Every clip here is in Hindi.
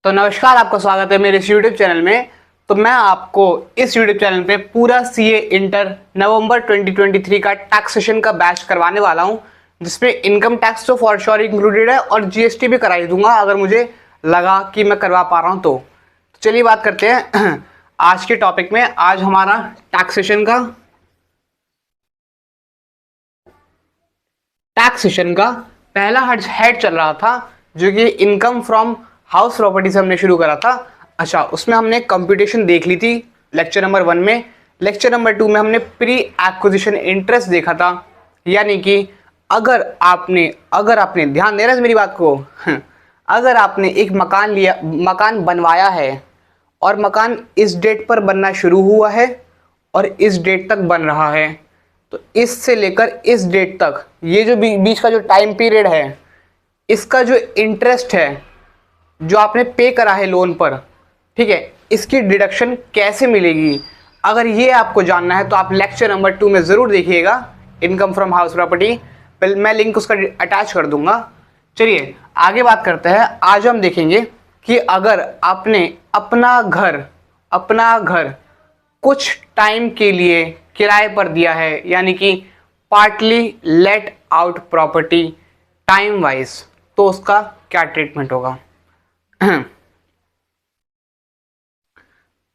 तो नमस्कार, आपका स्वागत है मेरे इस यूट्यूब चैनल में। तो मैं आपको इस यूट्यूब चैनल पे पूरा सीए इंटर नवंबर 2023 का टैक्सेशन का बैच करवाने वाला हूं, जिसमें इनकम टैक्स तो फॉर श्योर इंक्लूडेड है और जीएसटी भी कराई दूंगा अगर मुझे लगा कि मैं करवा पा रहा हूं तो चलिए बात करते हैं आज के टॉपिक में। आज हमारा टैक्सेशन का पहला हेड चल रहा था, जो कि इनकम फ्रॉम हाउस प्रॉपर्टी से हमने शुरू करा था। अच्छा, उसमें हमने कंप्यूटेशन देख ली थी लेक्चर नंबर 1 में। लेक्चर नंबर 2 में हमने प्री एक्विजिशन इंटरेस्ट देखा था, यानी कि अगर आपने ध्यान दे रहे हैं मेरी बात को अगर आपने एक मकान बनवाया है और मकान इस डेट पर बनना शुरू हुआ है और इस डेट तक बन रहा है, तो इससे लेकर इस डेट तक ये जो बीच का जो टाइम पीरियड है, इसका जो इंटरेस्ट है जो आपने पे करा है लोन पर, ठीक है, इसकी डिडक्शन कैसे मिलेगी, अगर ये आपको जानना है तो आप लेक्चर नंबर 2 में ज़रूर देखिएगा, इनकम फ्रॉम हाउस प्रॉपर्टी। मैं लिंक उसका अटैच कर दूंगा। चलिए आगे बात करते हैं। आज हम देखेंगे कि अगर आपने अपना घर कुछ टाइम के लिए किराए पर दिया है, यानी कि partly let out property time wise, तो उसका क्या ट्रीटमेंट होगा।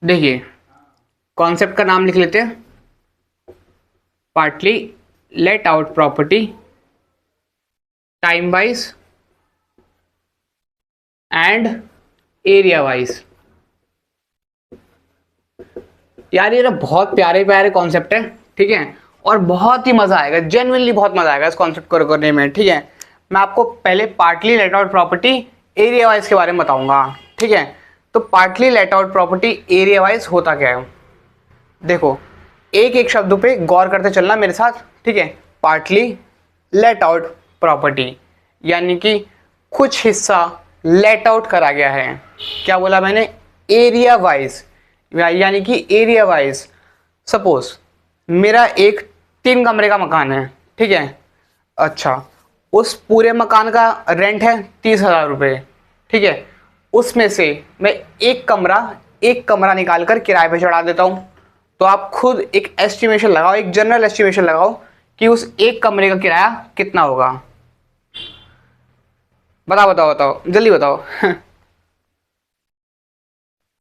देखिए, कॉन्सेप्ट का नाम लिख लेते हैं, partly let out property time wise and area wise. यार ये ना बहुत प्यारे प्यारे कॉन्सेप्ट है, ठीक है, और बहुत ही मजा आएगा, जेन्युइनली बहुत मजा आएगा इस कॉन्सेप्ट को करने में, ठीक है। मैं आपको पहले partly let out property area wise के बारे में बताऊंगा, ठीक है। तो partly let out property area wise होता क्या है, देखो एक एक शब्दों पे गौर करते चलना मेरे साथ, ठीक है। पार्टली लेट आउट प्रॉपर्टी यानी कि कुछ हिस्सा लेट आउट करा गया है। क्या बोला मैंने, एरिया वाइज, यानी कि एरिया वाइज सपोज मेरा एक 3 कमरे का मकान है, ठीक है। अच्छा, उस पूरे मकान का रेंट है 30,000 रुपये, ठीक है। उसमें से मैं एक कमरा निकाल कर किराए पे चढ़ा देता हूँ। तो आप खुद एक एस्टिमेशन लगाओ, एक जनरल एस्टिमेशन लगाओ कि उस एक कमरे का किराया कितना होगा। बताओ जल्दी बताओ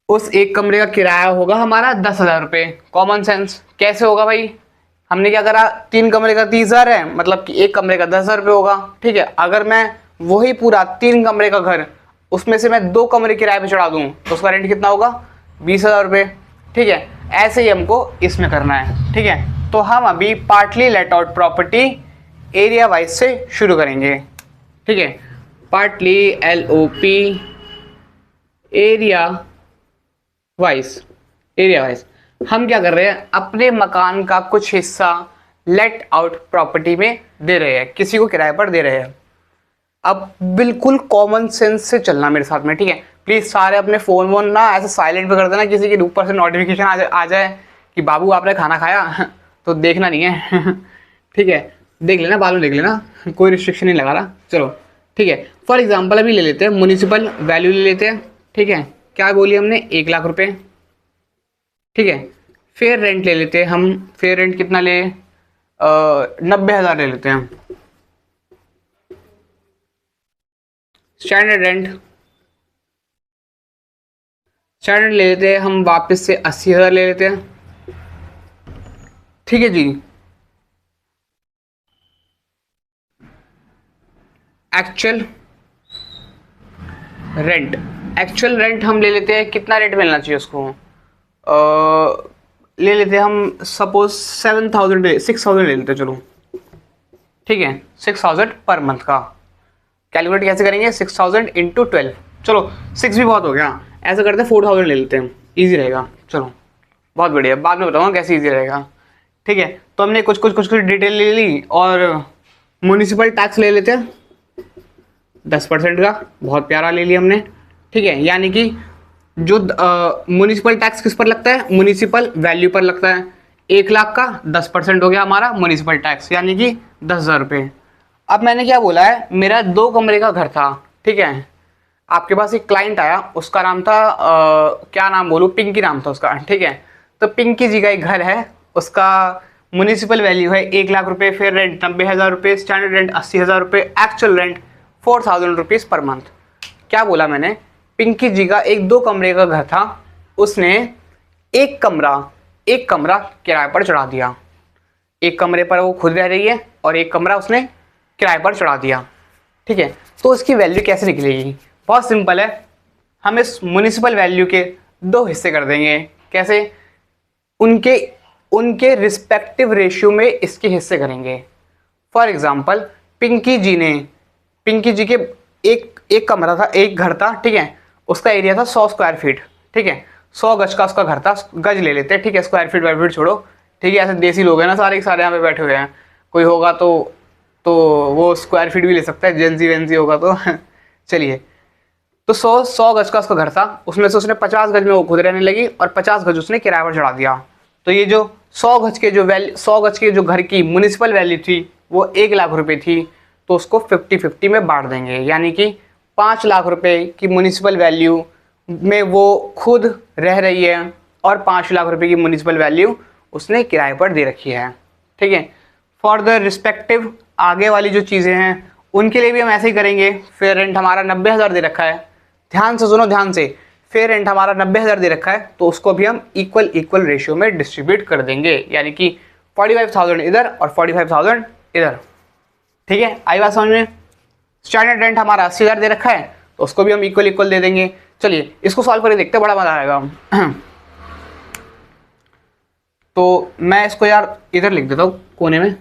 उस एक कमरे का किराया होगा हमारा 10,000 रुपये। कॉमन सेंस, कैसे होगा भाई, हमने क्या करा, 3 कमरे का 30,000 है, मतलब कि एक कमरे का 10,000 रुपये होगा, ठीक है। अगर मैं वही पूरा 3 कमरे का घर, उसमें से मैं 2 कमरे किराए पे चढ़ा दूं तो उसका रेंट कितना होगा, 20,000 रुपये, ठीक है। ऐसे ही हमको इसमें करना है, ठीक है। तो हम अभी partly let out property area wise से शुरू करेंगे, ठीक है। पार्टली LOP एरिया वाइज हम क्या कर रहे हैं, अपने मकान का कुछ हिस्सा लेट आउट प्रॉपर्टी में दे रहे हैं, किसी को किराए पर दे रहे हैं। अब बिल्कुल कॉमन सेंस से चलना मेरे साथ में, ठीक है। प्लीज सारे अपने फोन वोन ना ऐसे साइलेंट पे कर देना, किसी के ऊपर से नोटिफिकेशन आ जाए कि बाबू आपने खाना खाया तो देखना नहीं है ठीक है, देख लेना, बाद में देख लेना, कोई रिस्ट्रिक्शन नहीं लगा रहा। चलो ठीक है, फॉर एग्जाम्पल अभी ले लेते हैं म्युनिसिपल वैल्यू ले लेते हैं, ठीक है। क्या बोली हमने, 1 लाख रुपये, ठीक है। फेयर रेंट ले लेते हैं हम, फेयर रेंट कितना ले, 90,000 ले लेते हैं। स्टैंडर्ड ले लेते हैं हम वापस से 80,000 ले लेते हैं, ठीक है जी। एक्चुअल रेंट हम ले लेते हैं, कितना रेंट मिलना चाहिए उसको, ले लेते हैं हम सपोज 6,000 ले लेते हैं, चलो ठीक है। 6,000 पर मंथ का कैलकुलेट कैसे करेंगे, 6,000 इंटू 12, चलो 6 भी बहुत हो गया, ऐसा करते हैं 4,000 ले लेते हैं, इजी रहेगा। चलो बहुत बढ़िया, बाद में बताऊंगा कैसे इजी रहेगा, ठीक है। तो हमने कुछ डिटेल ले ली, और म्युनिसिपल टैक्स ले लेते हैं 10% का, बहुत प्यारा ले लिया हमने, ठीक है। यानी कि जो म्युनिसिपल टैक्स किस पर लगता है, म्युनिसिपल वैल्यू पर लगता है। 1 लाख का 10% हो गया हमारा म्युनिसिपल टैक्स, यानी कि 10,000 रुपये। अब मैंने क्या बोला है, मेरा 2 कमरे का घर था, ठीक है। आपके पास एक क्लाइंट आया, उसका नाम था क्या नाम बोलूँ, पिंकी नाम था उसका, ठीक है। तो पिंकी जी का एक घर है, उसका म्यूनिसिपल वैल्यू है 1 लाख रुपए, फिर रेंट 90,000 रुपये, स्टैंडर्ड रेंट 80,000 रुपये, actual rent 4,000 rupees per month. क्या बोला मैंने, पिंकी जी का एक 2 कमरे का घर था, उसने एक कमरा किराए पर चढ़ा दिया। एक कमरे पर वो खुद रह रही है और एक कमरा उसने किराए पर चढ़ा दिया, ठीक है। तो उसकी वैल्यू कैसे निकलेगी, बहुत सिंपल है। हम इस म्यूनिसिपल वैल्यू के 2 हिस्से कर देंगे। कैसे, उनके उनके रिस्पेक्टिव रेशियो में इसके हिस्से करेंगे। फॉर एग्जाम्पल पिंकी जी के एक कमरा था, एक घर था, ठीक है। उसका एरिया था 100 स्क्वायर फीट, ठीक है। 100 गज का उसका घर था, गज ले लेते हैं, ठीक है, स्क्वायर फीट वायर फीट छोड़ो, ठीक है। ऐसे देसी लोग हैं ना सारे के सारे यहाँ पे बैठे हुए हैं, कोई होगा तो वो स्क्वायर फीट भी ले सकता है, जेंजी वेंजी होगा तो चलिए। तो 100 गज का उसका घर था, उसमें से उसने 50 गज में वो खुद रहने लगी और 50 गज उसने किराए पर चढ़ा दिया। तो ये जो 100 गज के जो घर की म्यूनिसिपल वैल्यू थी वो 1 लाख रुपए थी, तो उसको 50-50 में बांट देंगे। यानी कि 5 लाख रुपए की म्यूनिसिपल वैल्यू में वो खुद रह रही है और 5 लाख रुपए की म्यूनिसिपल वैल्यू उसने किराए पर दे रखी है, ठीक है। फॉर द रिस्पेक्टिव आगे वाली जो चीज़ें हैं उनके लिए भी हम ऐसे ही करेंगे। फेयर रेंट हमारा 90,000 दे रखा है, ध्यान से सुनो ध्यान से, फेयर रेंट हमारा 90,000 दे रखा है, तो उसको भी हम इक्वल रेशियो में डिस्ट्रीब्यूट कर देंगे। यानी कि 45,000 इधर और 45,000 इधर, ठीक है। आई बात समझ में। स्टैंडर्ड रेंट हमारा 80,000 दे रखा है, तो उसको भी हम इक्वल दे देंगे। चलिए इसको सॉल्व करके देखते हैं, बड़ा मजा आएगा। तो मैं इसको यार इधर लिख देता हूँ कोने में।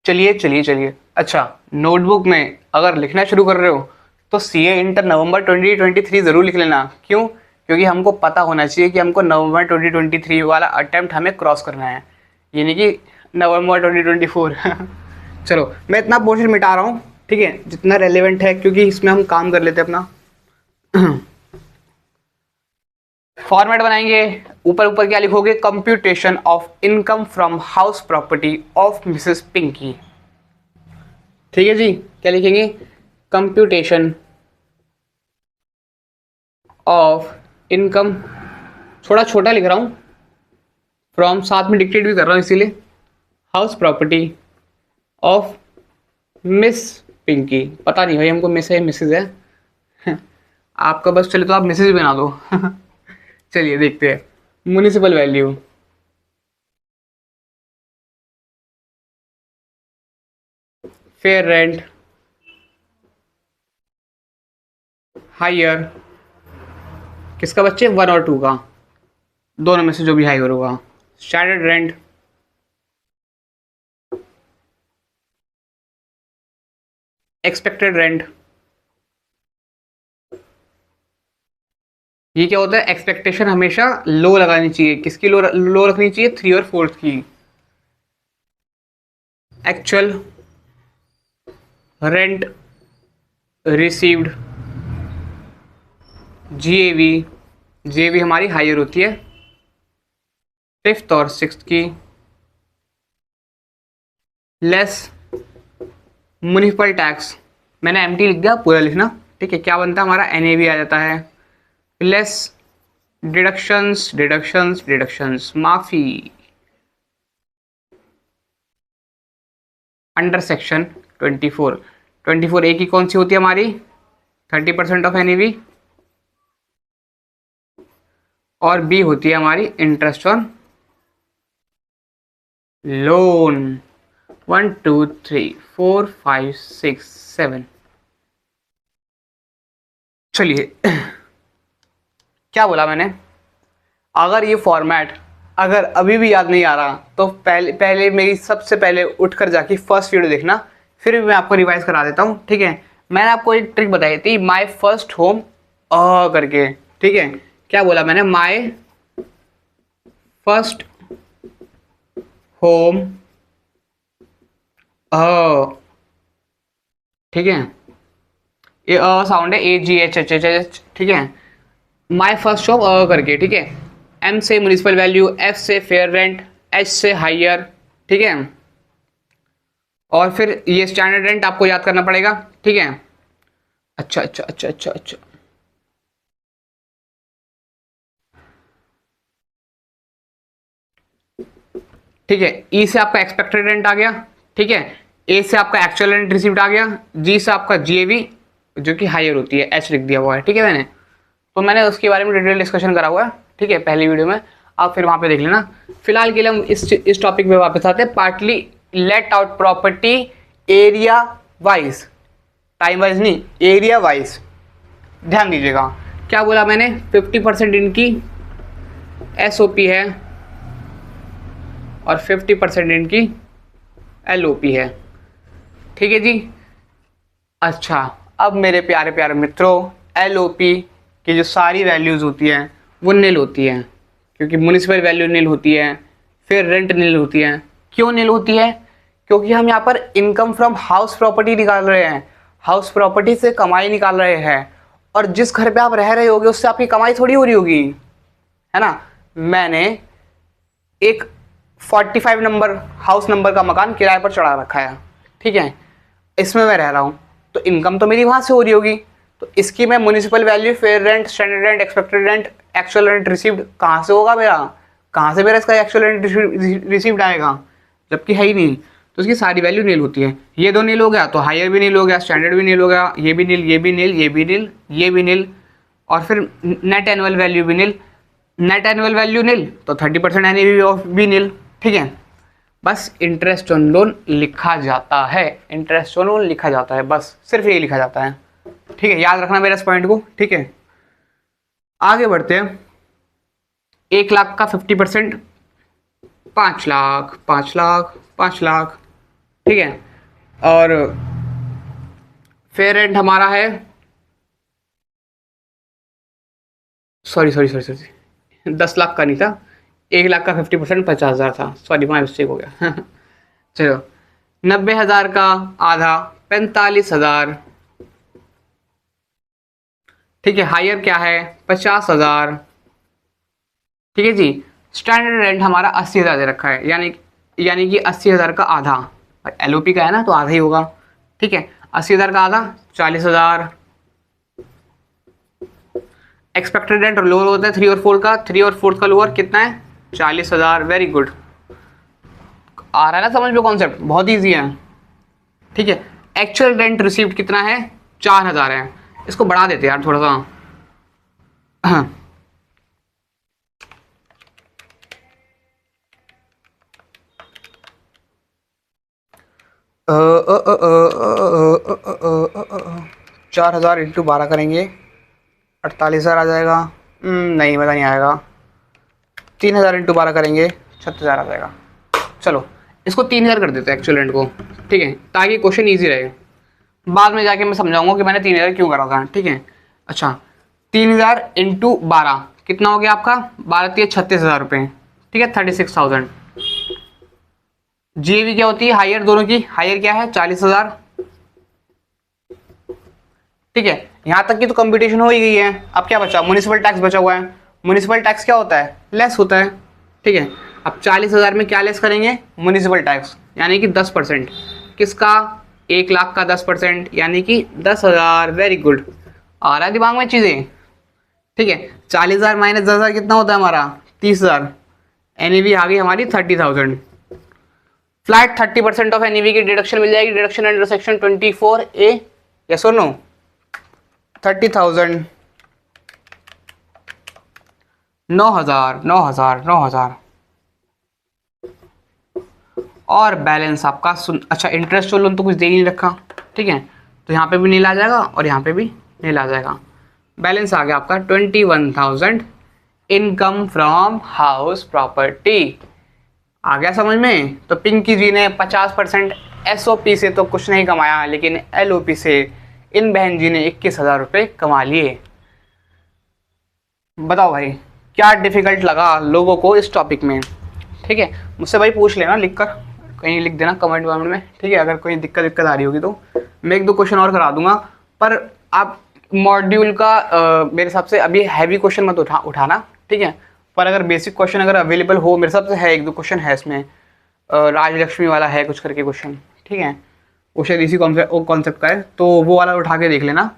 चलिए। अच्छा, नोटबुक में अगर लिखना शुरू कर रहे हो तो सीए इंटर नवंबर 2023 ज़रूर लिख लेना। क्यों? क्योंकि हमको पता होना चाहिए कि हमको नवंबर 2023 वाला अटेम्प्ट हमें क्रॉस करना है, यानी कि नवंबर 2024। चलो मैं इतना पोर्शन मिटा रहा हूँ, ठीक है, जितना रेलेवेंट है, क्योंकि इसमें हम काम कर लेते हैं अपना। फॉर्मेट बनाएंगे, ऊपर क्या लिखोगे, computation of income from house property of Mrs Pinky, ठीक है जी। क्या लिखेंगे, कंप्यूटेशन ऑफ इनकम, थोड़ा छोटा लिख रहा हूँ, फ्रॉम साथ में डिक्टेट भी कर रहा हूँ इसीलिए, house property of Miss Pinky. पता नहीं भाई हमको मिस है मिसेज है। आपका बस चले तो आप मिसेज बना दो। चलिए देखते हैं, municipal value, fair rent, higher, किसका बच्चे 1 और 2 का, दोनों में से जो भी हायर होगा, स्टैंडर्ड रेंट, एक्सपेक्टेड रेंट। ये क्या होता है, एक्सपेक्टेशन हमेशा लो लगानी चाहिए, किसकी लो रखनी चाहिए, 3 और 4 की। एक्चुअल रेंट रिसीव्ड, जीएवी हमारी हायर होती है 5th और 6th की, लेस म्युनिसिपल टैक्स, मैंने एमटी लिख दिया, पूरा लिखना, ठीक है। क्या बनता है हमारा, एनएवी आ जाता है, लेस डिडक्शंस माफी, अंडर सेक्शन 24 ए की कौन सी होती है हमारी, 30% ऑफ एनएवी, और बी होती है हमारी इंटरेस्ट ऑन लोन। 1 2 3 4 5 6 7। चलिए क्या बोला मैंने, अगर ये फॉर्मेट अगर अभी भी याद नहीं आ रहा तो पहले मेरी सबसे पहले उठकर जाके फर्स्ट वीडियो देखना, फिर भी मैं आपको रिवाइज करा देता हूँ, ठीक है। मैंने आपको एक ट्रिक बताई थी, माय फर्स्ट होम करके, ठीक है। क्या बोला मैंने, माय फर्स्ट होम ठीक है, ये साउंड है, AGH, ठीक है। माई फर्स्ट शॉप करके, ठीक है। M से म्यूनिसिपल वैल्यू, F से फेयर रेंट, H से हायर, ठीक है। और फिर ये स्टैंडर्ड रेंट आपको याद करना पड़ेगा, ठीक है। अच्छा अच्छा अच्छा अच्छा अच्छा, ठीक है। E से आपका एक्सपेक्टेड रेंट आ गया, ठीक है। A से आपका एक्चुअल रेंट रिसीव्ड आ गया, G से आपका GAV जो कि हायर होती है, H लिख दिया हुआ है, ठीक है मैंने। तो मैंने उसके बारे में डिटेल डिस्कशन करा हुआ है, ठीक है, पहली वीडियो में, आप फिर वहाँ पे देख लेना। फिलहाल के लिए हम इस टॉपिक पे वापस आते हैं, partly let out property area wise, time wise नहीं, एरिया वाइज। ध्यान दीजिएगा क्या बोला मैंने, 50% इनकी SOP है और 50% इनकी LOP है, ठीक है जी। अच्छा, अब मेरे प्यारे प्यारे मित्रों, LOP की जो सारी वैल्यूज़ होती हैं वो नील होती हैं, क्योंकि म्यूनिसिपल वैल्यू नील होती है, फिर रेंट नील होती है। क्यों नील होती है? क्योंकि हम यहाँ पर इनकम फ्रॉम हाउस प्रॉपर्टी निकाल रहे हैं, हाउस प्रॉपर्टी से कमाई निकाल रहे हैं, और जिस घर पे आप रह रहे होगे उससे आपकी कमाई थोड़ी हो रही होगी, है ना। मैंने एक 45 नंबर हाउस नंबर का मकान किराए पर चढ़ा रखा है, ठीक है, इसमें मैं रह रहा हूँ, तो इनकम तो मेरी वहाँ से हो रही होगी। तो इसकी मैं municipal value, fair rent, standard rent, expected rent, actual rent received कहाँ से होगा मेरा, कहाँ से मेरा इसका एक्चुअल रेंट रिसीव्ड आएगा, जबकि है ही नहीं। तो इसकी सारी वैल्यू नील होती है। ये दो नील हो गया तो हायर भी नील हो गया, स्टैंडर्ड भी नील हो गया, ये भी नील, ये भी नील, ये भी नील, ये भी नील, और फिर नेट एनुअल वैल्यू भी नील। नेट एनुअल वैल्यू नील तो 30% एनएवी ऑफ भी नील, ठीक है। बस इंटरेस्ट ऑन लोन लिखा जाता है, इंटरेस्ट ऑन लोन लिखा जाता है, बस सिर्फ ये लिखा जाता है, ठीक है। याद रखना मेरे इस पॉइंट को, ठीक है। आगे बढ़ते हैं। 1 लाख का 50%, 5 लाख, 5 लाख, 5 लाख, ठीक है। और फेयर रेंट हमारा है, सॉरी 10 लाख का नहीं था, 1 लाख का 50% 50,000 था, सॉरी माई मिस्टेक हो गया। चलो, 90,000 का आधा 45,000, ठीक है। हायर क्या है 50,000, ठीक है जी। स्टैंडर्ड रेंट हमारा 80,000 दे रखा है, यानी कि 80,000 का आधा, LOP का है ना तो आधा ही होगा, ठीक है। 80,000 का आधा 40,000। एक्सपेक्टेड रेंट लोअर होता है 3 और 4 का, 3 और 4 का लोअर कितना है 40,000। वेरी गुड, आ रहा है ना समझ में कॉन्सेप्ट, बहुत ईजी है, ठीक है। एक्चुअल रेंट रिसीव्ड कितना है 4,000 है, इसको बढ़ा देते यार थोड़ा सा। चार हजार इंटू 12 करेंगे 48,000 आ जाएगा। नहीं मज़ा नहीं आएगा। 3,000 इंटू 12 करेंगे 36,000 आ जाएगा। चलो इसको 3,000 कर देते हैं एक्चुअल रेंट को, ठीक है, ताकि क्वेश्चन ईजी रहे। बाद में जाके मैं समझाऊंगा कि मैंने 3,000 क्यों करा था, ठीक है। अच्छा, 3,000 इंटू 12 कितना हो गया आपका, 12 36,000 रुपये, ठीक है, 36,000। GAV क्या होती है हायर, दोनों की हायर क्या है 40,000, ठीक है। यहां तक की तो कंपटीशन हो ही गई है। अब क्या बचा, म्युनिसिपल टैक्स बचा हुआ है। म्युनिसिपल टैक्स क्या होता है, लेस होता है, ठीक है। अब 40,000 में क्या लेस करेंगे, म्युनिसिपल टैक्स, यानी कि 10%। किसका, 1 लाख का 10%, यानी कि 10,000। वेरी गुड, आ रहा है दिमाग में चीजें, ठीक है। 40,000 माइनस 10,000 कितना होता है हमारा 30,000। NAV आ गई हमारी 30,000। फ्लैट 30% ऑफ NAV की डिडक्शन मिल जाएगी, deduction under section 24A, yes और नो। 30,000, 9,000, 9,000, 9,000, और बैलेंस आपका अच्छा, इंटरेस्ट और लोन तो कुछ दे ही नहीं रखा, ठीक है, तो यहाँ पे भी नील आ जाएगा और यहाँ पे भी नील आ जाएगा। बैलेंस आ गया आपका 21,000 इनकम फ्रॉम हाउस प्रॉपर्टी। आ गया समझ में। तो पिंकी जी ने 50% SOP से तो कुछ नहीं कमाया, लेकिन LOP से इन बहन जी ने 21,000 रुपये कमा लिए। बताओ भाई क्या डिफिकल्ट लगा लोगों को इस टॉपिक में, ठीक है। मुझसे भाई पूछ लेना लिख कर, कहीं लिख देना कमेंट वमेंट में, ठीक है। अगर कोई दिक्कत आ रही होगी तो मैं 1-2 क्वेश्चन और करा दूंगा, पर आप मॉड्यूल का मेरे हिसाब से अभी हैवी क्वेश्चन मत उठाना, ठीक है। पर अगर बेसिक क्वेश्चन अगर अवेलेबल हो, मेरे हिसाब से है 1-2 क्वेश्चन है इसमें, राजलक्ष्मी वाला है कुछ करके क्वेश्चन, ठीक है, वो शायद इसी कॉन्सेप्ट का है, तो वो वाला उठा के देख लेना।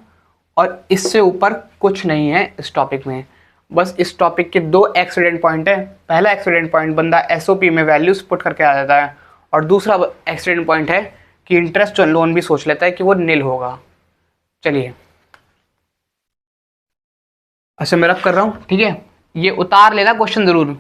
और इससे ऊपर कुछ नहीं है इस टॉपिक में, बस इस टॉपिक के 2 एक्सीडेंट पॉइंट है। पहला एक्सीडेंट पॉइंट बंदा एसओपी में वैल्यूज पुट करके आ जाता है, और दूसरा एक्सीडेंट पॉइंट है कि इंटरेस्ट ऑन लोन भी सोच लेता है कि वो नील होगा। चलिए, अच्छा मैं रब कर रहा हूँ, ठीक है, ये उतार लेना क्वेश्चन जरूर।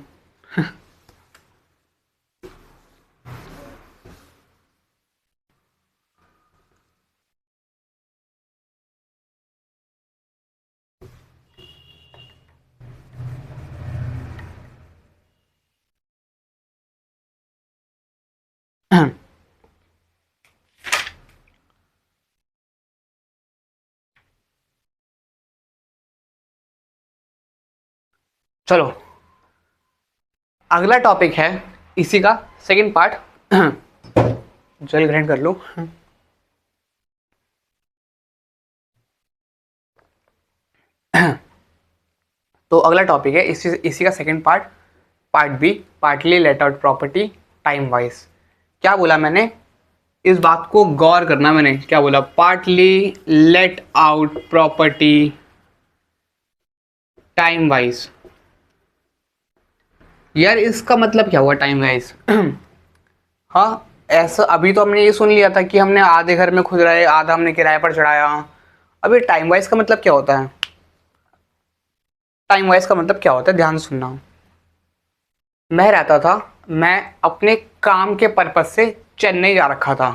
चलो, अगला टॉपिक है इसी का सेकंड पार्ट। जल ग्रहण कर लो। तो अगला टॉपिक है इसी का second part, part B, partly let out property time wise. क्या बोला मैंने, इस बात को गौर करना, मैंने क्या बोला, partly let out property time wise. यार इसका मतलब क्या हुआ टाइम वाइज? हाँ, ऐसा अभी तो हमने ये सुन लिया था कि हमने आधे घर में खुद रहे, आधा हमने किराए पर चढ़ाया। अभी टाइम वाइज का मतलब क्या होता है? टाइम वाइज का मतलब क्या होता है, ध्यान सुनना। मैं रहता था, मैं अपने काम के पर्पज से चेन्नई जा रखा था।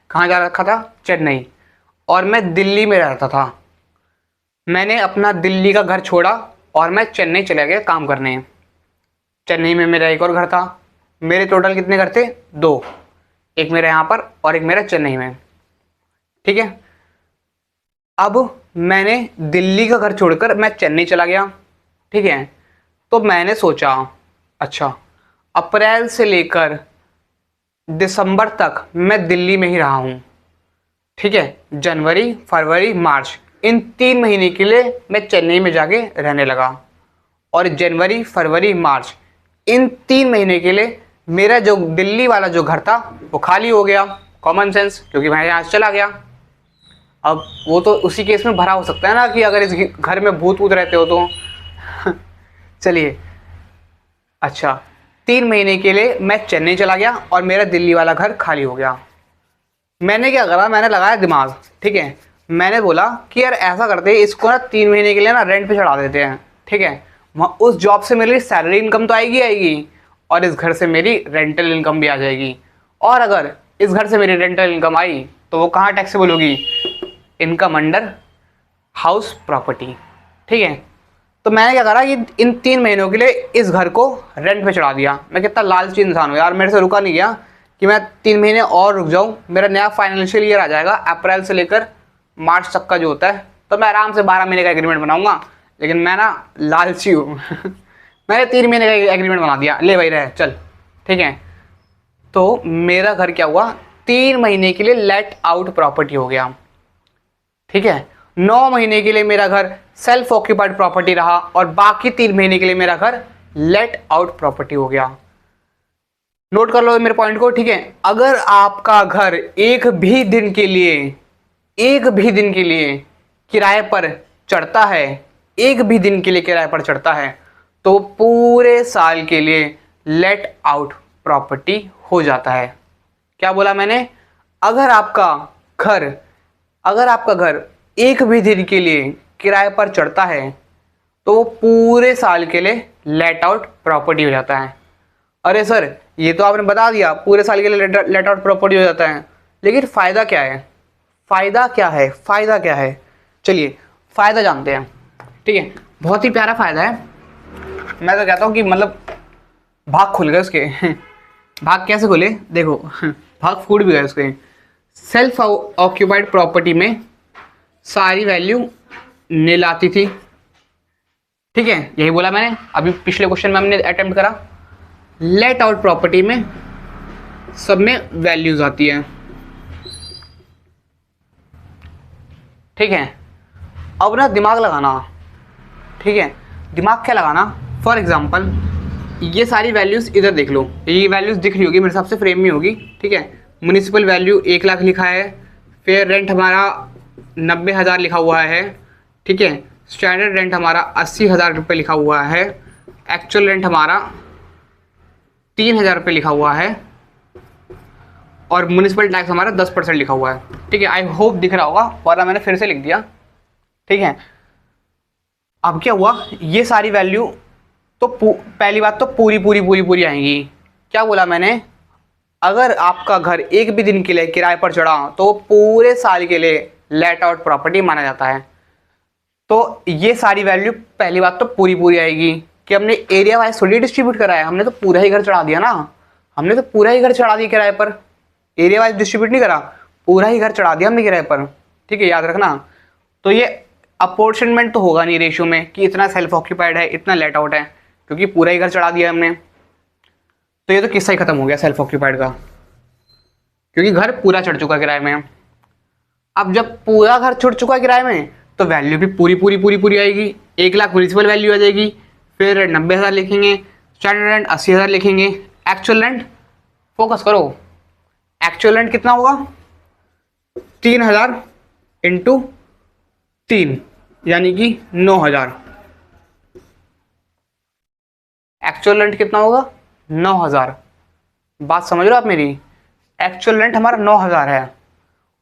कहाँ जा रखा था? चेन्नई। और मैं दिल्ली में रहता था। मैंने अपना दिल्ली का घर छोड़ा और मैं चेन्नई चला गया काम करने। चेन्नई में मेरा एक और घर था। मेरे टोटल कितने घर थे? 2। एक मेरा यहाँ पर और एक मेरा चेन्नई में, ठीक है। अब मैंने दिल्ली का घर छोड़कर मैं चेन्नई चला गया, ठीक है। तो मैंने सोचा, अच्छा अप्रैल से लेकर दिसंबर तक मैं दिल्ली में ही रहा हूँ, ठीक है। जनवरी, फरवरी, मार्च, इन 3 महीने के लिए मैं चेन्नई में जाके रहने लगा। और जनवरी, फरवरी, मार्च, इन 3 महीने के लिए मेरा जो दिल्ली वाला जो घर था वो खाली हो गया। कॉमन सेंस, क्योंकि मैं यहाँ से चला गया। अब वो तो उसी केस में भरा हो सकता है ना कि अगर इस घर में भूत वूत रहते हो तो। चलिए, अच्छा 3 महीने के लिए मैं चेन्नई चला गया और मेरा दिल्ली वाला घर खाली हो गया। मैंने क्या करा, मैंने लगाया दिमाग, ठीक है। मैंने बोला कि यार ऐसा करते हैं, इसको ना 3 महीने के लिए ना रेंट पे चढ़ा देते हैं, ठीक है। उस जॉब से मेरी सैलरी इनकम तो आएगी और इस घर से मेरी रेंटल इनकम भी आ जाएगी। और अगर इस घर से मेरी रेंटल इनकम आई तो वो कहाँ टैक्सेबल होगी? इनकम अंडर हाउस प्रॉपर्टी, ठीक है। तो मैंने क्या करा कि इन 3 महीनों के लिए इस घर को रेंट पे चढ़ा दिया। मैं कितना लालची इंसान हूँ यार, मेरे से रुका नहीं गया कि मैं 3 महीने और रुक जाऊँ। मेरा नया फाइनेंशियल ईयर आ जाएगा अप्रैल से लेकर मार्च तक का जो होता है, तो मैं आराम से 12 महीने का एग्रीमेंट बनाऊंगा। लेकिन मैं ना लालची हूँ। मैंने 3 महीने का एग्रीमेंट बना दिया, ले भाई रहे चल, ठीक है। तो मेरा घर क्या हुआ, 3 महीने के लिए लेट आउट प्रॉपर्टी हो गया, ठीक है। 9 महीने के लिए मेरा घर सेल्फ ऑक्यूपाइड प्रॉपर्टी रहा और बाकी 3 महीने के लिए मेरा घर लेट आउट प्रॉपर्टी हो गया। नोट कर लो मेरे पॉइंट को, ठीक है। अगर आपका घर एक भी दिन के लिए किराए पर चढ़ता है, एक भी दिन के लिए किराए पर चढ़ता है, तो पूरे साल के लिए लेट आउट प्रॉपर्टी हो जाता है। क्या बोला मैंने? अगर आपका घर एक भी दिन के लिए किराए पर चढ़ता है तो वो पूरे साल के लिए लेट आउट प्रॉपर्टी हो जाता है। अरे सर, ये तो आपने बता दिया पूरे साल के लिए लेट आउट प्रॉपर्टी हो जाता है, लेकिन फ़ायदा क्या है? फ़ायदा क्या है? चलिए फ़ायदा जानते हैं, ठीक है। बहुत ही प्यारा फ़ायदा है। मैं तो कहता हूँ कि मतलब भाग खुल गए उसके। भाग कैसे खुले? देखो, भाग फूट भी गए उसके। सेल्फ ऑक्यूपाइड प्रॉपर्टी में सारी वैल्यू नील आती थी, ठीक है, यही बोला मैंने। अभी पिछले क्वेश्चन में हमने अटेम्प्ट करा। लेट आउट प्रॉपर्टी में सब में वैल्यूज आती है, ठीक है। अब ना दिमाग लगाना, ठीक है, दिमाग क्या लगाना, फॉर एग्जांपल ये सारी वैल्यूज़ इधर देख लो, ये वैल्यूज़ दिख रही होगी मेरे हिसाब से, फ्रेम में होगी, ठीक है। म्यूनिसिपल वैल्यू 1 लाख लिखा है, फेयर रेंट हमारा 90,000 लिखा हुआ है, ठीक है। स्टैंडर्ड रेंट हमारा 80,000 रुपये लिखा हुआ है, एक्चुअल रेंट हमारा 3,000 रुपये लिखा हुआ है, और म्यूनिसिपल टैक्स हमारा 10% लिखा हुआ है, ठीक है। आई होप दिख रहा होगा, वरना मैंने फिर से लिख दिया, ठीक है। अब क्या हुआ, ये सारी वैल्यू तो पहली बात तो पूरी आएंगी। क्या बोला मैंने, अगर आपका घर एक भी दिन के लिए किराए पर चढ़ा तो पूरे साल के लिए लेट आउट प्रॉपर्टी माना जाता है। तो ये सारी वैल्यू पहली बात तो पूरी आएगी कि हमने एरिया वाइज थोड़ी डिस्ट्रीब्यूट करा है, हमने तो पूरा ही घर चढ़ा दिया ना, हमने तो पूरा ही घर चढ़ा दिया किराए पर, एरिया वाइज डिस्ट्रीब्यूट नहीं करा, पूरा ही घर चढ़ा दिया हमने किराए पर, ठीक है, याद रखना। तो ये अपॉर्चनमेंट तो होगा नहीं रेशियो में कि इतना सेल्फ ऑक्यूपाइड है इतना लेट आउट है, क्योंकि पूरा ही घर चढ़ा दिया हमने। तो ये तो किस्सा ही खत्म हो गया सेल्फ ऑक्यूपाइड का, क्योंकि घर पूरा चढ़ चुका किराए में। अब जब पूरा घर चढ़ चुका किराए में तो वैल्यू भी पूरी आएगी। 1 लाख म्यूनिसिपल वैल्यू आ जाएगी, फिर 90,000 लिखेंगे, स्टैंडर्ड रेंट 80,000 लिखेंगे, एक्चुअल रेंट फोकस करो, एक्चुअल रेंट कितना होगा, 3,000 इंटू 3 यानी कि 9,000। एक्चुअल रेंट कितना होगा, 9,000। बात समझ रहे हो आप मेरी, एक्चुअल रेंट हमारा 9,000 है,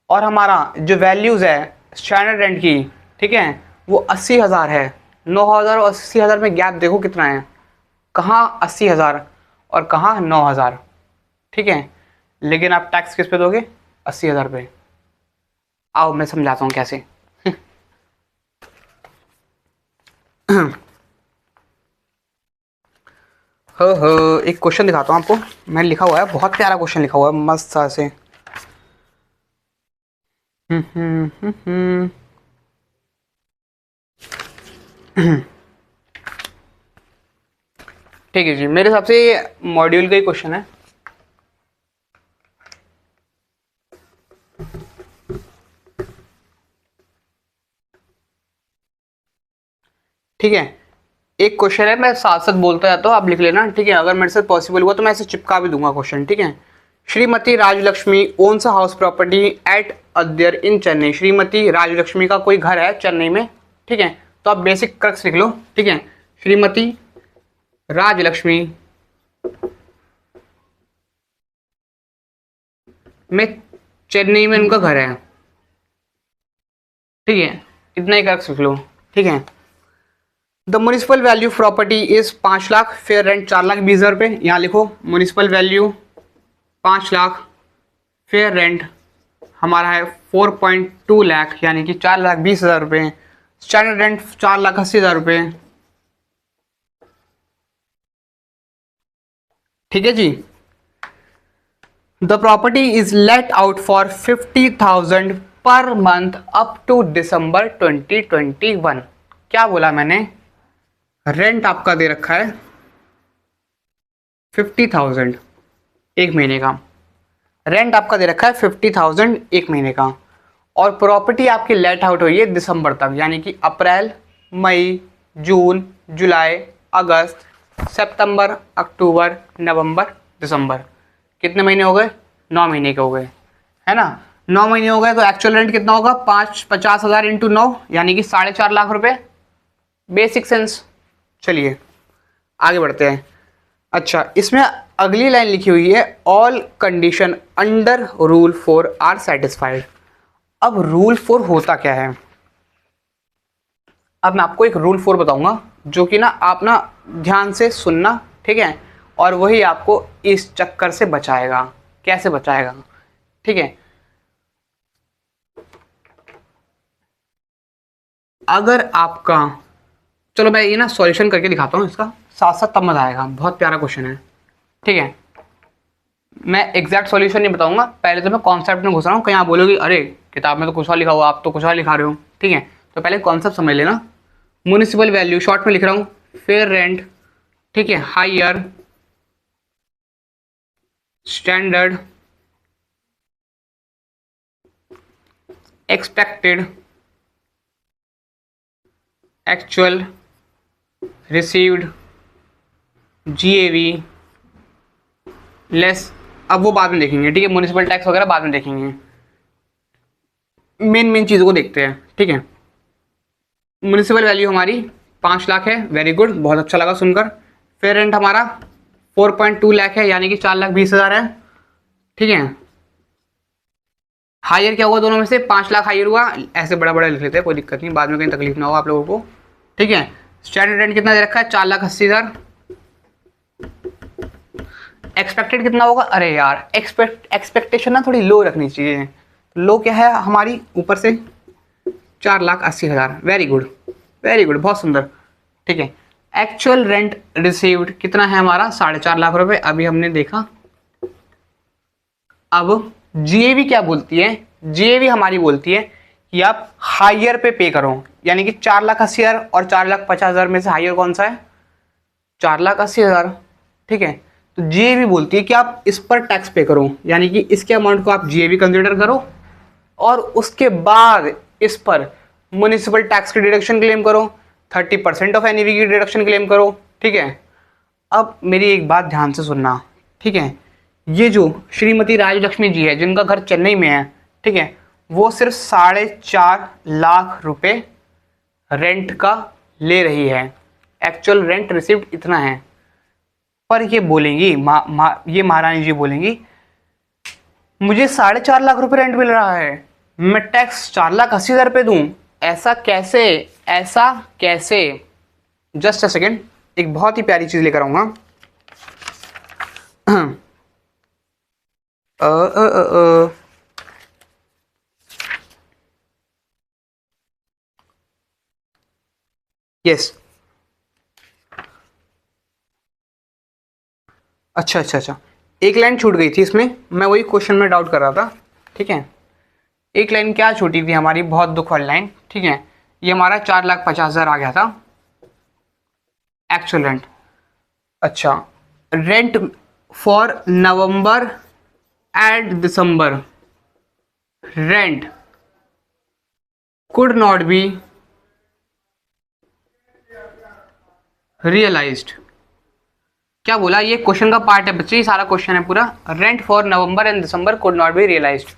और हमारा जो वैल्यूज है स्टैंडर्ड रेंट की, ठीक है, वो 80,000 है। 9,000 और 80,000 में गैप देखो कितना है, कहाँ 80,000 और कहाँ 9,000, ठीक है। लेकिन आप टैक्स किस पे दोगे, 80,000 पे। आओ मैं समझाता हूँ कैसे। हो एक क्वेश्चन दिखाता हूँ आपको, मैंने लिखा हुआ है, बहुत प्यारा क्वेश्चन लिखा हुआ है मस्त सा से। ठीक है जी, मेरे हिसाब से ये मॉड्यूल का ही क्वेश्चन है। ठीक है, एक क्वेश्चन है, मैं साथ साथ बोलता जाता हूँ, आप लिख लेना, ठीक है। अगर मेरे से पॉसिबल हुआ तो मैं ऐसे चिपका भी दूंगा क्वेश्चन, ठीक है। Shrimati Rajalakshmi owns a house property at Adyar in Chennai. Shrimati Rajalakshmi का कोई घर है चेन्नई में, ठीक है। तो आप बेसिक क्रक्स लिख लो, ठीक है। श्रीमती राजलक्ष्मी में चेन्नई में उनका घर है, ठीक है, इतना ही क्रक्स लिख लो, ठीक है। The municipal value property is 5 lakh, fair rent 4,20,000 रुपये, यहाँ लिखो municipal value 5 lakh, fair rent हमारा है 4.2 लाख यानी कि 4,20,000 रुपये, स्टैंडर्ड रेंट 4,80,000 रुपये, ठीक है जी। The property is let out for 50,000 per month up to दिसंबर 2021। क्या बोला मैंने, रेंट आपका दे रखा है 50,000 एक महीने का, रेंट आपका दे रखा है 50,000 एक महीने का, और प्रॉपर्टी आपकी लेट आउट हुई है दिसंबर तक, यानी कि अप्रैल, मई, जून, जुलाई, अगस्त, सितंबर, अक्टूबर, नवंबर, दिसंबर। कितने महीने हो गए, 9 महीने के हो गए, है ना। 9 महीने हो गए तो एक्चुअल रेंट कितना होगा, 50,000 इंटू 9 यानी कि 4.5 लाख रुपए। Basic sense. चलिए आगे बढ़ते हैं। अच्छा, इसमें अगली लाइन लिखी हुई है, all condition under rule 4 are satisfied. अब रूल 4 होता क्या है, अब मैं आपको एक रूल 4 बताऊंगा, जो कि ना आप ना ध्यान से सुनना, ठीक है, और वही आपको इस चक्कर से बचाएगा। कैसे बचाएगा, ठीक है। अगर आपका, चलो मैं ये ना सॉल्यूशन करके दिखाता हूँ इसका, साथ साथ तब मजा आएगा, बहुत प्यारा क्वेश्चन है, ठीक है। मैं एग्जैक्ट सॉल्यूशन नहीं बताऊंगा, पहले तो मैं कॉन्सेप्ट में घुस रहा हूँ, कहीं आप बोलोगे अरे किताब में तो कुछ और लिखा हुआ, आप तो कुछ और लिखा रहे हो, ठीक है। तो पहले कॉन्सेप्ट समझ लेना। म्यूनिसिपल वैल्यू शॉर्ट में लिख रहा हूँ, फेयर रेंट, ठीक है, higher standard expected actual received GAV less, अब वो बाद में देखेंगे, ठीक है, म्युनिसिपल टैक्स वगैरह बाद में देखेंगे, मेन चीज़ों को देखते हैं, ठीक है। म्युनिसिपल वैल्यू हमारी 5 लाख है, वेरी गुड, बहुत अच्छा लगा सुनकर। फिर रेंट हमारा 4.2 लाख है, यानी कि 4,20,000 है, ठीक है। हायर क्या हुआ दोनों में से? 5 लाख हायर हुआ, ऐसे बड़ा बड़ा लिख लेते हैं, कोई दिक्कत नहीं, बाद में कहीं तकलीफ ना हो आप लोगों को, ठीक है। स्टैंडर्ड रेंट कितना दे रखा है? 4,80,000। एक्सपेक्टेड कितना होगा? अरे यार एक्सपेक्टेशन ना थोड़ी लो रखनी चाहिए, लो क्या है हमारी ऊपर से 4,80,000, वेरी गुड वेरी गुड, बहुत सुंदर, ठीक है। एक्चुअल रेंट रिसीव्ड कितना है हमारा? 4.5 लाख रुपए, अभी हमने देखा। अब जीएवी क्या बोलती है? जीएवी हमारी बोलती है कि आप हायर पे करो, यानी कि 4,80,000 और 4,50,000 में से हायर कौन सा है? 4,80,000, ठीक है। तो जीएवी बोलती है कि आप इस पर टैक्स पे करो, यानी कि इसके अमाउंट को आप जीएवी कंसिडर करो और उसके बाद इस पर म्युनिसिपल टैक्स की डिडक्शन क्लेम करो, 30% ऑफ एनईवी की डिडक्शन क्लेम करो, ठीक है। अब मेरी एक बात ध्यान से सुनना, ठीक है। ये जो श्रीमती राजलक्ष्मी जी है जिनका घर चेन्नई में है, ठीक है, वो सिर्फ 4.5 लाख रुपए रेंट का ले रही है, एक्चुअल रेंट रिसिप्ट इतना है। पर ये बोलेंगी ये महारानी जी बोलेंगी मुझे 4.5 लाख रुपए रेंट मिल रहा है, मैं टैक्स 4,80,000 रुपये दूं, ऐसा कैसे? ऐसा कैसे? जस्ट अ सेकेंड, एक बहुत ही प्यारी चीज लेकर आऊंगा। यस, अच्छा, एक लाइन छूट गई थी इसमें, मैं वही क्वेश्चन में डाउट कर रहा था, ठीक है। एक लाइन क्या छूटी थी हमारी? बहुत दुख वाली लाइन, ठीक है। ये हमारा 4,50,000 आ गया था एक्चुअल रेंट। अच्छा, rent for November and December, rent could not be realised. क्या बोला? ये क्वेश्चन का पार्ट है बच्चे, सारा क्वेश्चन है पूरा। Rent for November and December could not be realised,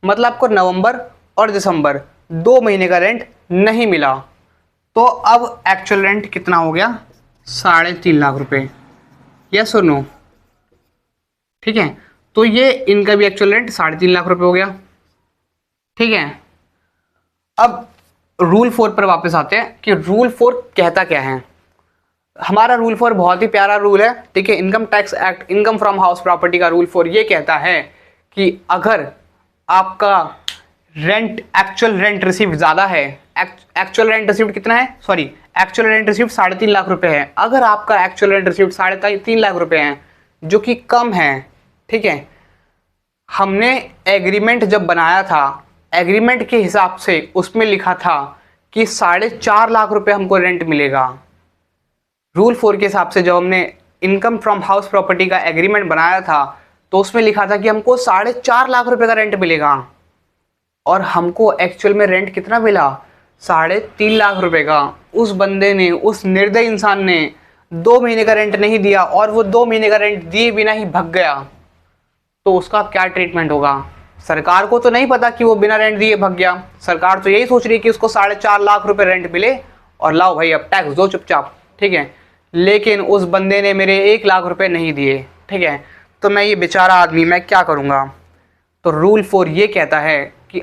मतलब आपको नवंबर और दिसंबर 2 महीने का रेंट नहीं मिला, तो अब एक्चुअल रेंट कितना हो गया? 3.5 लाख रुपए, यस और नो, ठीक है। तो ये इनका भी एक्चुअल रेंट 3.5 लाख रुपए हो गया, ठीक है। अब रूल 4 पर वापस आते हैं कि रूल 4 कहता क्या है। हमारा रूल 4 बहुत ही प्यारा रूल है, ठीक है। Income tax act, income from house property का रूल 4 ये कहता है कि अगर आपका रेंट, एक्चुअल रेंट रिसीव्ड ज़्यादा है, एक्चुअल रेंट रिसीव्ड कितना है? Sorry, actual rent received 3.5 lakh रुपए है, अगर आपका एक्चुअल रेंट रिसीव्ड 3.5 लाख रुपए है, जो कि कम है, ठीक है। हमने एग्रीमेंट जब बनाया था, एग्रीमेंट के हिसाब से उसमें लिखा था कि 4.5 लाख रुपए हमको रेंट मिलेगा। रूल 4 के हिसाब से जब हमने इनकम फ्रॉम हाउस प्रॉपर्टी का एग्रीमेंट बनाया था, तो उसमें लिखा था कि हमको 4.5 लाख रुपए का रेंट मिलेगा, और हमको एक्चुअल में रेंट कितना मिला? 3.5 लाख रुपए का। उस बंदे ने, उस निर्दयी इंसान ने 2 महीने का रेंट नहीं दिया, और वो 2 महीने का रेंट दिए बिना ही भग गया, तो उसका क्या ट्रीटमेंट होगा? सरकार को तो नहीं पता कि वो बिना रेंट दिए भग गया, सरकार तो यही सोच रही है कि उसको 4.5 लाख रुपए रेंट मिले और लाओ भाई अब टैक्स दो चुपचाप, ठीक है। लेकिन उस बंदे ने मेरे 1 लाख रुपए नहीं दिए, ठीक है। तो मैं ये बेचारा आदमी, मैं क्या करूँगा? तो रूल 4 ये कहता है कि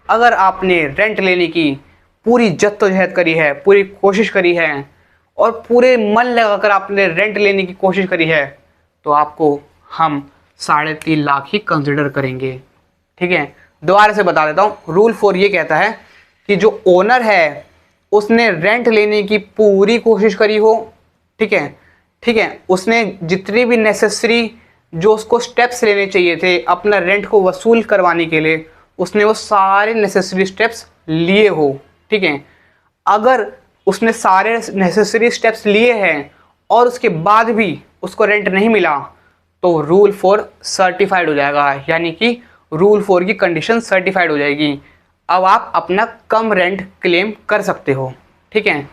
अगर आपने रेंट लेने की पूरी जद्दोजहद करी है, पूरी कोशिश करी है, और पूरे मन लगाकर आपने रेंट लेने की कोशिश करी है, तो आपको हम 3.5 लाख ही कंसिडर करेंगे, ठीक है। दोबारा से बता देता हूँ, रूल 4 ये कहता है कि जो ओनर है उसने रेंट लेने की पूरी कोशिश करी हो, ठीक है, उसने जितनी भी नेसेसरी जो उसको स्टेप्स लेने चाहिए थे अपना रेंट को वसूल करवाने के लिए, उसने वो सारे नेसेसरी स्टेप्स लिए हो, ठीक है। अगर उसने सारे नेसेसरी स्टेप्स लिए हैं और उसके बाद भी उसको रेंट नहीं मिला, तो रूल 4 सर्टिफाइड हो जाएगा, यानी कि रूल 4 की कंडीशन सर्टिफाइड हो जाएगी। अब आप अपना कम रेंट क्लेम कर सकते हो, ठीक है।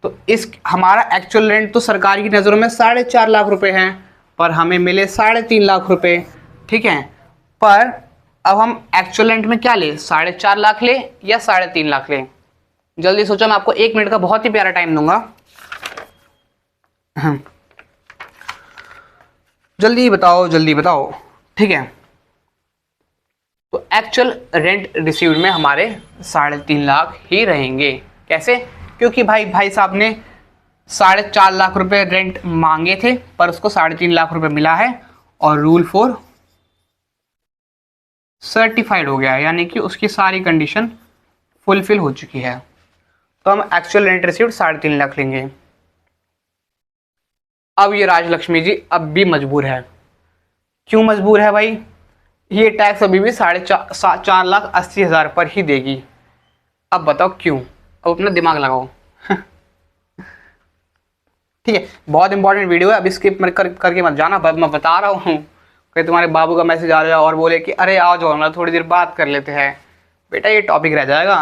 तो इस हमारा एक्चुअल रेंट तो सरकार की नज़रों में 4.5 लाख रुपए हैं, पर हमें मिले 3.5 लाख रुपए, ठीक है। पर अब हम एक्चुअल रेंट में क्या ले, 4.5 लाख ले या 3.5 लाख ले? जल्दी सोचो, मैं आपको 1 मिनट का बहुत ही प्यारा टाइम दूंगा। जल्दी बताओ, जल्दी बताओ, ठीक है। तो एक्चुअल रेंट रिसीव्ड में हमारे 3.5 लाख ही रहेंगे। कैसे? क्योंकि भाई साहब ने 4.5 लाख रुपए रेंट मांगे थे, पर उसको 3.5 लाख रुपए मिला है, और रूल 4 सर्टिफाइड हो गया है, यानी कि उसकी सारी कंडीशन फुलफिल हो चुकी है। तो हम एक्चुअल रेंट रिसीव्ड 3.5 लाख लेंगे। अब ये राजलक्ष्मी जी अब भी मजबूर है। क्यों मजबूर है भाई? ये टैक्स अभी भी 4,80,000 पर ही देगी। अब बताओ क्यों? अब अपना दिमाग लगाओ। ठीक है, बहुत इंपॉर्टेंट वीडियो है, अभी स्किप करके मत जाना, मैं बता रहा हूँ। कहीं तुम्हारे बाबू का मैसेज आ जाए और बोले कि अरे आओ जाओ ना, थोड़ी देर बात कर लेते हैं, बेटा ये टॉपिक रह जाएगा।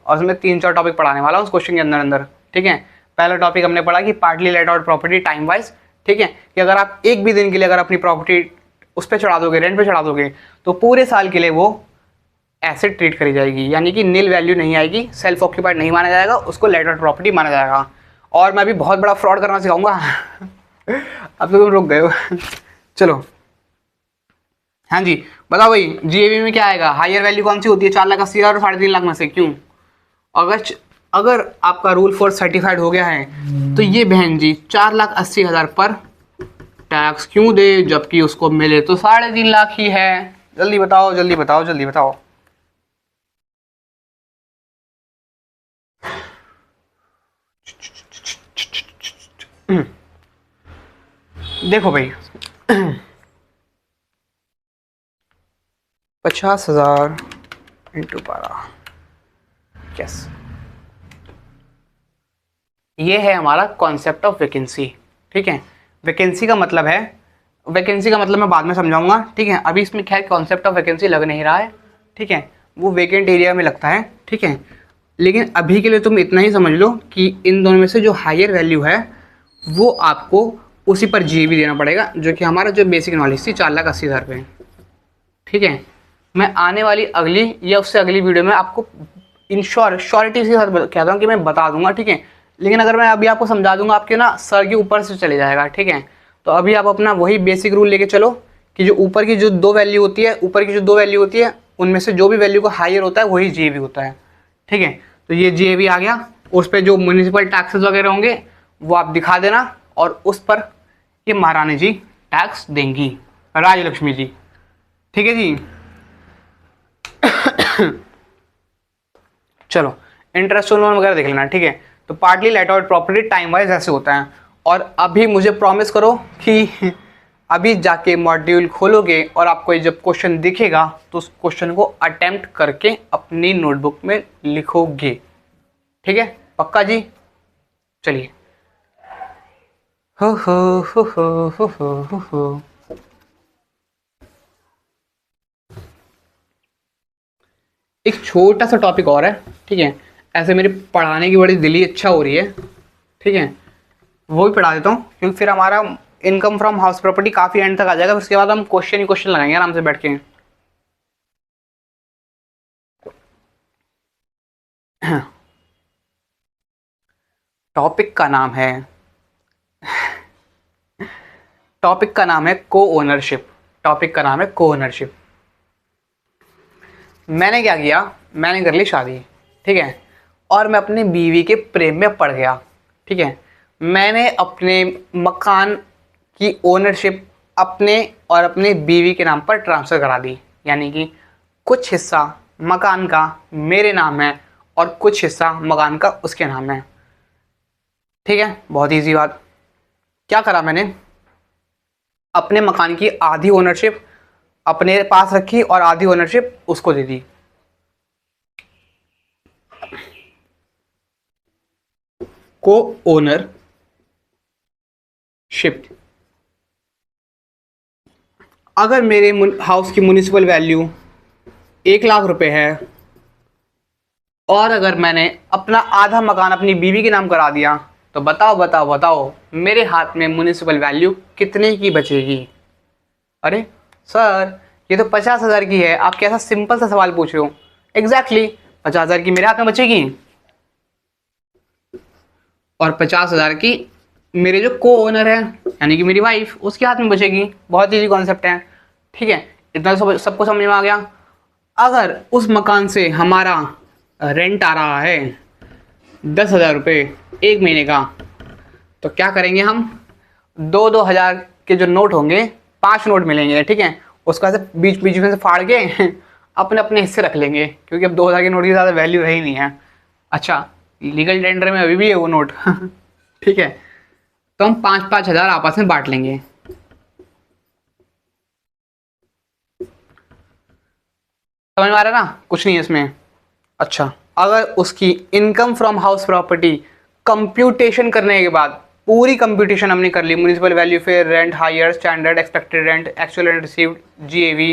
और उसमें 3-4 टॉपिक पढ़ाने वाला हूँ उस क्वेश्चन के अंदर अंदर, ठीक है। पहला टॉपिक हमने पढ़ा कि partly let out property time wise, ठीक है, कि अगर आप एक भी दिन के लिए अगर अपनी प्रॉपर्टी उस पर चढ़ा दोगे, रेंट पे चढ़ा दोगे, तो पूरे साल के लिए वो एसेट ट्रीट करी जाएगी, यानी कि नील वैल्यू नहीं आएगी, सेल्फ ऑक्यूपाइड नहीं माना जाएगा, उसको लेट आउट प्रॉपर्टी माना जाएगा। और मैं भी बहुत बड़ा फ्रॉड करना सिखाऊंगा। अब तो तुम रुक गए हो। चलो, हाँ जी बताओ भाई, जीएवी में क्या आएगा? हायर वैल्यू कौन सी होती है? 4,80,000 और 3.5 लाख में से क्यों? अगर आपका रूल 4 सर्टिफाइड हो गया है, तो ये बहन जी 4,80,000 पर टैक्स क्यों दे, जबकि उसको मिले तो 3.5 लाख ही है? जल्दी बताओ, जल्दी बताओ, जल्दी बताओ। देखो भाई, 50,000 इंटू 12, यस, ये है हमारा कॉन्सेप्ट ऑफ वैकेंसी, ठीक है। वैकेंसी का मतलब है, वैकेंसी का मतलब मैं बाद में समझाऊंगा, ठीक है। अभी इसमें क्या है, कॉन्सेप्ट ऑफ वैकेंसी लग नहीं रहा है, ठीक है, वो वेकेंट एरिया में लगता है, ठीक है। लेकिन अभी के लिए तुम इतना ही समझ लो कि इन दोनों में से जो हायर वैल्यू है वो आपको उसी पर जीएबी देना पड़ेगा, जो कि हमारा जो बेसिक नॉलेज थी 4,80,000 रुपये, ठीक है। मैं आने वाली अगली या उससे अगली वीडियो में आपको श्योरिटी के साथ कहता हूँ कि मैं बता दूंगा, ठीक है। लेकिन अगर मैं अभी आपको समझा दूंगा, आपके ना सर के ऊपर से चले जाएगा, ठीक है। तो अभी आप अपना वही बेसिक रूल लेके चलो कि जो ऊपर की जो 2 वैल्यू होती है, ऊपर की जो 2 वैल्यू होती है, उनमें से जो भी वैल्यू को हायर होता है वही जीएवी होता है, ठीक है। तो ये जीएवी आ गया, उस पर जो म्यूनिसिपल टैक्सेस वगैरह होंगे वो आप दिखा देना, और उस पर ये महारानी जी टैक्स देंगी, राजलक्ष्मी जी, ठीक है जी। चलो, इंटरेस्ट लोन वगैरह देख लेना, ठीक है। तो partly let out property time wise ऐसे होता है। और अभी मुझे प्रॉमिस करो कि अभी जाके मॉड्यूल खोलोगे और आपको जब क्वेश्चन दिखेगा तो उस क्वेश्चन को अटेम्प्ट करके अपनी नोटबुक में लिखोगे, ठीक है, पक्का जी? चलिए। हो। एक छोटा सा टॉपिक और है, ठीक है। ऐसे मेरी पढ़ाने की बड़ी दिली इच्छा हो रही है, ठीक है, वो भी पढ़ा देता हूँ, क्योंकि फिर हमारा इनकम फ्रॉम हाउस प्रॉपर्टी काफ़ी एंड तक आ जाएगा, फिर उसके बाद हम क्वेश्चन ही क्वेश्चन लगाएंगे आराम से बैठ के। टॉपिक का नाम है, टॉपिक का नाम है को ओनरशिप। टॉपिक का नाम है को ओनरशिप। मैंने क्या किया, मैंने कर ली शादी, ठीक है, और मैं अपनी बीवी के प्रेम में पड़ गया, ठीक है। मैंने अपने मकान की ओनरशिप अपने और अपनी बीवी के नाम पर ट्रांसफ़र करा दी, यानी कि कुछ हिस्सा मकान का मेरे नाम है और कुछ हिस्सा मकान का उसके नाम है, ठीक है। बहुत इजी बात। क्या करा मैंने, अपने मकान की आधी ओनरशिप अपने पास रखी और आधी ओनरशिप उसको दे दी। को ओनरशिप, अगर मेरे हाउस की म्युनिसिपल वैल्यू 1 लाख रुपए है और अगर मैंने अपना आधा मकान अपनी बीवी के नाम करा दिया, तो बताओ बताओ बताओ मेरे हाथ में म्युनिसिपल वैल्यू कितने की बचेगी? अरे सर, ये तो 50,000 की है, आप कैसा सिंपल सा सवाल पूछ रहे हो? एग्जैक्टली 50,000 की मेरे हाथ में बचेगी और 50,000 की मेरे जो को ओनर है यानी कि मेरी वाइफ, उसके हाथ में बचेगी। बहुत ईजी कॉन्सेप्ट है, ठीक है? इतना सबको समझ में आ गया। अगर उस मकान से हमारा रेंट आ रहा है 10,000 रुपये 1 महीने का, तो क्या करेंगे हम? 2-2 हज़ार के जो नोट होंगे, 5 नोट मिलेंगे, ठीक है? उसका से बीच बीच में से फाड़ के अपने अपने हिस्से रख लेंगे, क्योंकि अब 2,000 के नोट की ज़्यादा वैल्यू है ही नहीं है। अच्छा, लीगल टेंडर में अभी भी है वो नोट ठीक है? तो हम 5-5 हज़ार आपस में बांट लेंगे। समझ में आ रहा है ना? कुछ नहीं है इसमें। अच्छा, अगर उसकी income from house property computation करने के बाद, पूरी कंप्यूटेशन हमने कर ली, municipal value, fair rent, higher standard, expected rent, actual rent received, GAV,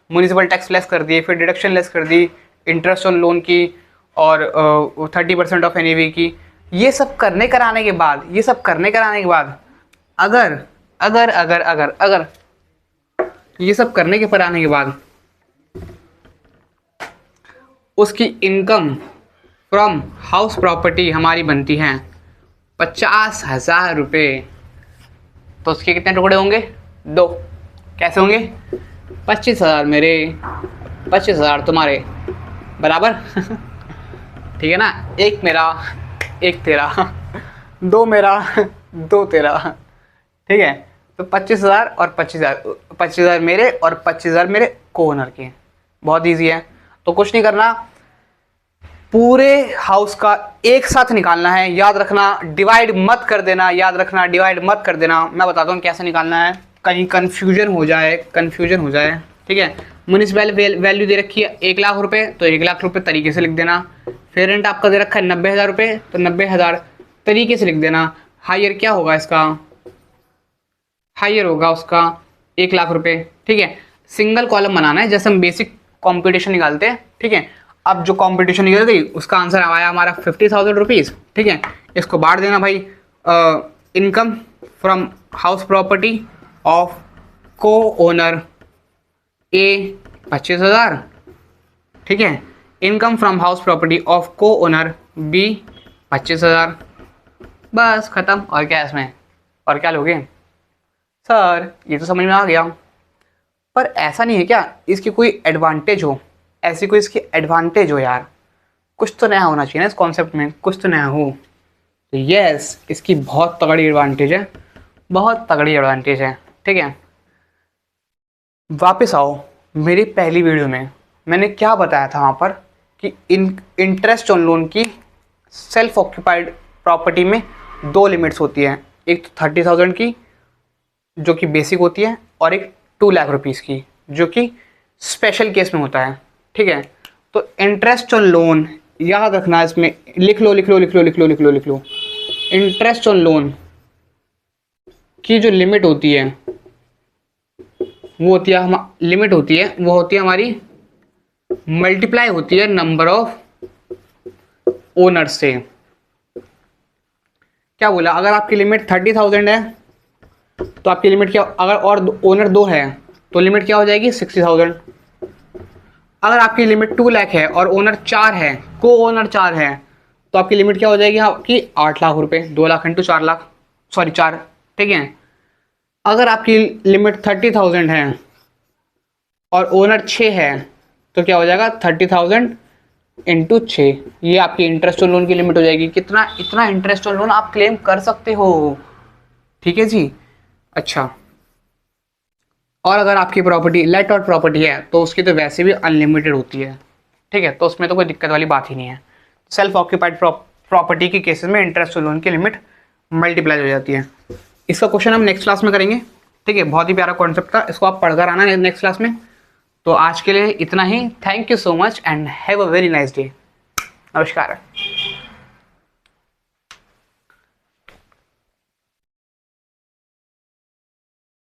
municipal tax less कर दिए, फिर डिडक्शन लेस कर दी, इंटरेस्ट ऑन लोन की और 30% ऑफ एनईवी की। ये सब करने कराने के बाद अगर अगर अगर अगर अगर ये सब करने के कराने के बाद उसकी इनकम फ्रॉम हाउस प्रॉपर्टी हमारी बनती है 50,000 रुपये, तो उसके कितने टुकड़े होंगे? 2। कैसे होंगे? 25,000 मेरे, 25,000 तुम्हारे, बराबर ठीक है ना? एक मेरा, एक तेरा, 2 मेरा, 2 तेरा, ठीक है? तो 25,000 और 25,000, 25,000 मेरे और 25,000 मेरे को ओनर के। बहुत ईजी है, तो कुछ नहीं करना, पूरे हाउस का एक साथ निकालना है। याद रखना, डिवाइड मत कर देना, याद रखना, डिवाइड मत कर देना। मैं बताता हूँ कैसे निकालना है, कहीं कन्फ्यूजन हो जाए, ठीक है? म्युनिसिपल वैल्यू दे रखी है 1 लाख रुपए, तो 1 लाख रुपए तरीके से लिख देना। फिर रेंट आपका दे रखा है 90,000 रुपये, तो 90,000 तरीके से लिख देना। हायर क्या होगा इसका? हायर होगा उसका 1 लाख रुपये, ठीक है? सिंगल कॉलम बनाना है, जैसे हम बेसिक कॉम्पिटिशन निकालते हैं, ठीक है? अब जो कॉम्पिटिशन निकल गई उसका आंसर आया हमारा 50,000 रुपीज़, ठीक है? इसको बांट देना भाई, income from house property of को ओनर ए 25,000, ठीक है? Income from house property of को ओनर बी 25,000। बस खत्म। और क्या है इसमें? और क्या लोगे? सर ये तो समझ में आ गया, पर ऐसा नहीं है क्या इसकी कोई एडवांटेज हो? ऐसी कोई इसकी एडवांटेज हो यार, कुछ तो नया होना चाहिए ना इस कॉन्सेप्ट में, कुछ तो नया हो। तो यस, इसकी बहुत तगड़ी एडवांटेज है, बहुत तगड़ी एडवांटेज है, ठीक है? वापस आओ, मेरी पहली वीडियो में मैंने क्या बताया था वहाँ पर कि इंटरेस्ट ऑन लोन की सेल्फ ऑक्यूपाइड प्रॉपर्टी में 2 लिमिट्स होती है। एक तो 30,000 की जो कि बेसिक होती है, और एक 2 लाख रुपीज़ की जो कि स्पेशल केस में होता है, ठीक है? तो इंटरेस्ट ऑन लोन याद रखना, इसमें लिख लो लिख लो लिख लो लिख लो लिख लो लिख लो। इंटरेस्ट ऑन लोन की जो लिमिट होती है वो होती है वो होती है हमारी मल्टीप्लाई होती है नंबर ऑफ ओनर से। क्या बोला? अगर आपकी लिमिट 30,000 है तो आपकी लिमिट क्या, अगर और ओनर 2 है तो लिमिट क्या हो जाएगी? 60,000। अगर आपकी लिमिट 2 लाख है और ओनर 4 है, को ओनर 4 है, तो आपकी लिमिट क्या हो जाएगी? आपकी 8 लाख रुपए, 2 लाख इंटू 4 लाख, सॉरी 4, ठीक है? अगर आपकी लिमिट 30,000 है और ओनर 6 है तो क्या हो जाएगा? 30,000 इंटू 6, ये आपकी इंटरेस्ट ऑन लोन की लिमिट हो जाएगी। कितना? इतना इंटरेस्ट ऑन लोन आप क्लेम कर सकते हो, ठीक है जी? अच्छा, और अगर आपकी प्रॉपर्टी लेट आउट प्रॉपर्टी है तो उसकी तो वैसे भी अनलिमिटेड होती है, ठीक है? तो उसमें तो कोई दिक्कत वाली बात ही नहीं है। सेल्फ ऑक्यूपाइड प्रॉपर्टी के केसेस में इंटरेस्ट लोन की लिमिट मल्टीप्लाई हो जाती है। इसका क्वेश्चन हम नेक्स्ट क्लास में करेंगे, ठीक है? बहुत ही प्यारा कॉन्सेप्ट था, इसको आप पढ़कर आना नेक्स्ट क्लास में। तो आज के लिए इतना ही। Thank you so much and have a very nice day. नमस्कार।